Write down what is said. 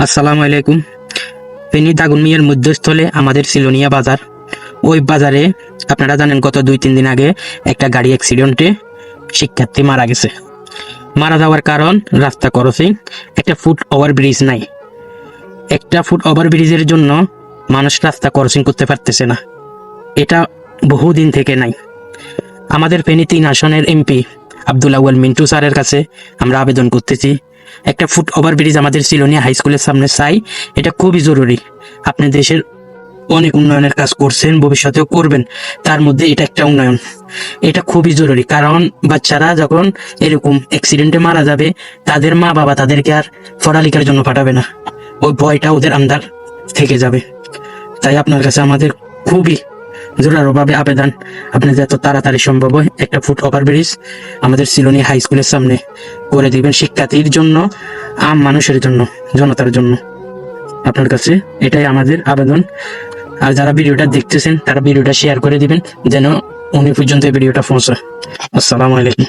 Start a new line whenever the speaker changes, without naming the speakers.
আসসালামু আলাইকুম। ফেনী দাগন মিয়ার মধ্যস্থলে আমাদের সিলোনিয়া বাজার। ওই বাজারে আপনারা জানেন গত 2-3 দিন আগে একটা গাড়ি অ্যাক্সিডেন্টে শিক্ষার্থী মারা গেছে। মারা যাওয়ার কারণ রাস্তা ক্রসিং, একটা ফুট ওভারব্রিজ নাই। একটা ফুট ওভারব্রিজের জন্য মানুষ রাস্তা ক্রসিং করতে পারতেছে না, এটা বহুদিন থেকে নাই। আমাদের ফেনী 3 আসনের এমপি আব্দুল আউয়াল মিন্টু স্যারের কাছে আমরা আবেদন করতেছি, একটা ফুট ওভারব্রিজ আমাদের সিলোনিয়া হাই স্কুলের সামনে চাই। এটা খুবই জরুরি। আপনি দেশের অনেক উন্নয়নের কাজ করছেন, ভবিষ্যতেও করবেন, তার মধ্যে এটা একটা উন্নয়ন। এটা খুবই জরুরি, কারণ বাচ্চারা যখন এরকম অ্যাক্সিডেন্টে মারা যাবে, তাদের মা বাবা তাদেরকে আর পড়ালেখার জন্য পাঠাবে না, ওই ভয়টা ওদের আন্দার থেকে যাবে। তাই আপনার কাছে আমাদের খুবই জোরালোভাবে আবেদন, আপনি যত তাড়াতাড়ি সম্ভব হয় একটা ফুট ওভারব্রিজ আমাদের সিলোনি হাই স্কুলের সামনে করে দিবেন, শিক্ষার্থীর জন্য, আম মানুষের জন্য, জনতার জন্য। আপনার কাছে এটাই আমাদের আবেদন। আর যারা ভিডিওটা দেখতেছেন তারা ভিডিওটা শেয়ার করে দিবেন, যেন উনি পর্যন্ত এই ভিডিওটা পৌঁছায়। আসসালামু আলাইকুম।